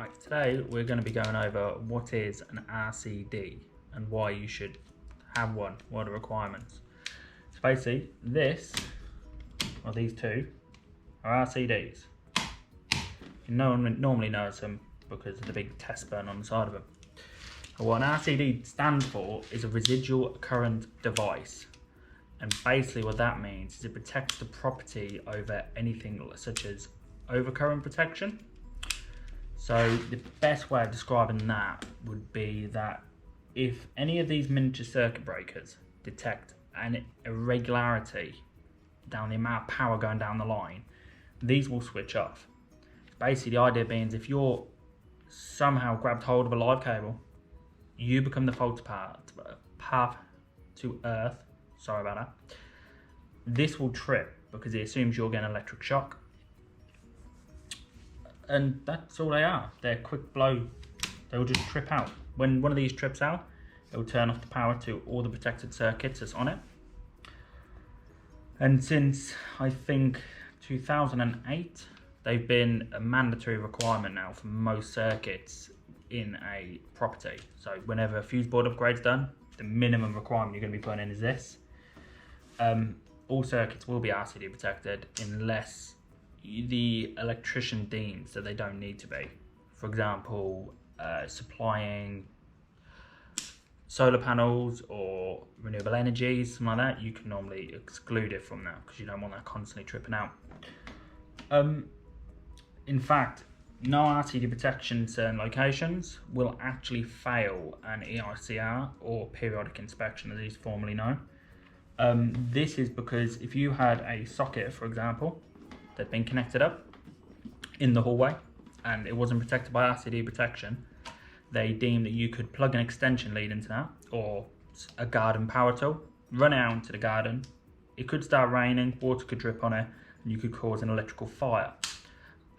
Right, today we're going to be going over what is an RCD and why you should have one, what are the requirements. So basically these two are RCDs. No one normally knows them because of the big test burn on the side of them. What an RCD stands for is a residual current device. And basically what that means is it protects the property over anything such as overcurrent protection. So the best way of describing that would be that if any of these miniature circuit breakers detect an irregularity down the amount of power going down the line, these will switch off. Basically the idea being if you're somehow grabbed hold of a live cable, you become the fault path to earth, sorry about that, this will trip because it assumes you're getting electric shock. And that's all they are. They're quick blow. They will just trip out. When one of these trips out, it will turn off the power to all the protected circuits that's on it. And since I think 2008, they've been a mandatory requirement now for most circuits in a property. So whenever a fuse board upgrade's done, the minimum requirement you're going to be putting in is this. All circuits will be RCD protected unless the electrician deems that they don't need to be. For example, supplying solar panels or renewable energies, something like that, you can normally exclude it from that because you don't want that constantly tripping out. In fact, no RCD protection in certain locations will actually fail an EICR or periodic inspection, as is formerly known. This is because if you had a socket, for example, that'd been connected up in the hallway and it wasn't protected by RCD protection, they deemed that you could plug an extension lead into that or a garden power tool, run out into the garden, it could start raining, water could drip on it, and you could cause an electrical fire.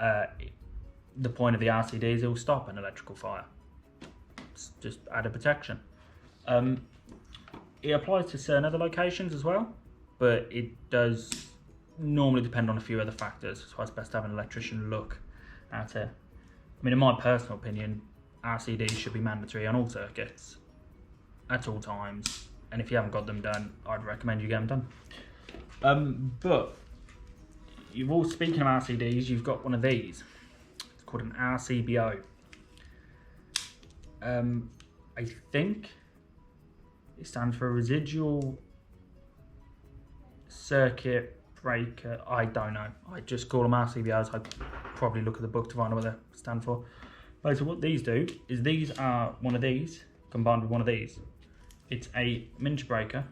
The point of the RCD is it will stop an electrical fire. It's just added protection. It applies to certain other locations as well, but it does normally depend on a few other factors, so it's best to have an electrician look at it. I mean, in my personal opinion, RCDs should be mandatory on all circuits at all times, and if you haven't got them done, I'd recommend you get them done. But you've all, speaking of RCDs, you've got one of these. It's called an RCBO. I think it stands for a residual circuit breaker. I don't know. I just call them RCBOs. I'd probably look at the book to find out what they stand for. But so what these do is these are one of these combined with one of these. It's a miniature breaker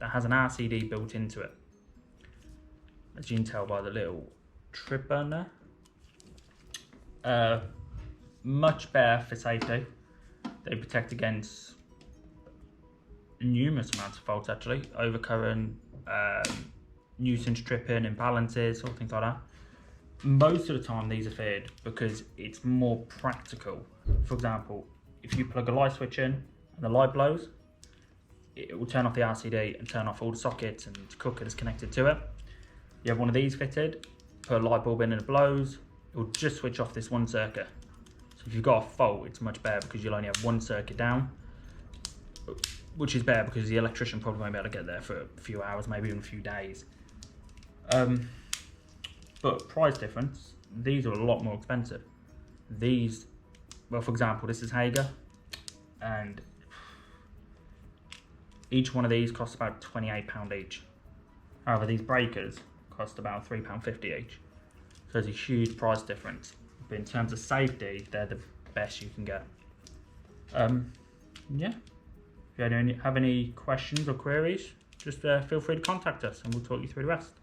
that has an RCD built into it. As you can tell by the little trip burn there. Much better for safety. They protect against numerous amounts of faults actually, overcurrent, nuisance tripping, imbalances, or things like that. Most of the time these are fitted because it's more practical. For example, if you plug a light switch in and the light blows, it will turn off the RCD and turn off all the sockets and cooker that's connected to it. You have one of these fitted, put a light bulb in and it blows, it will just switch off this one circuit. So if you've got a fault, it's much better because you'll only have one circuit down, which is better because the electrician probably won't be able to get there for a few hours, maybe even a few days. But price difference, these are a lot more expensive. These, well, for example, this is Hager, and each one of these costs about £28 each. However, these breakers cost about £3.50 each. So there's a huge price difference. But in terms of safety, they're the best you can get. Yeah. If you have any questions or queries, just feel free to contact us and we'll talk you through the rest.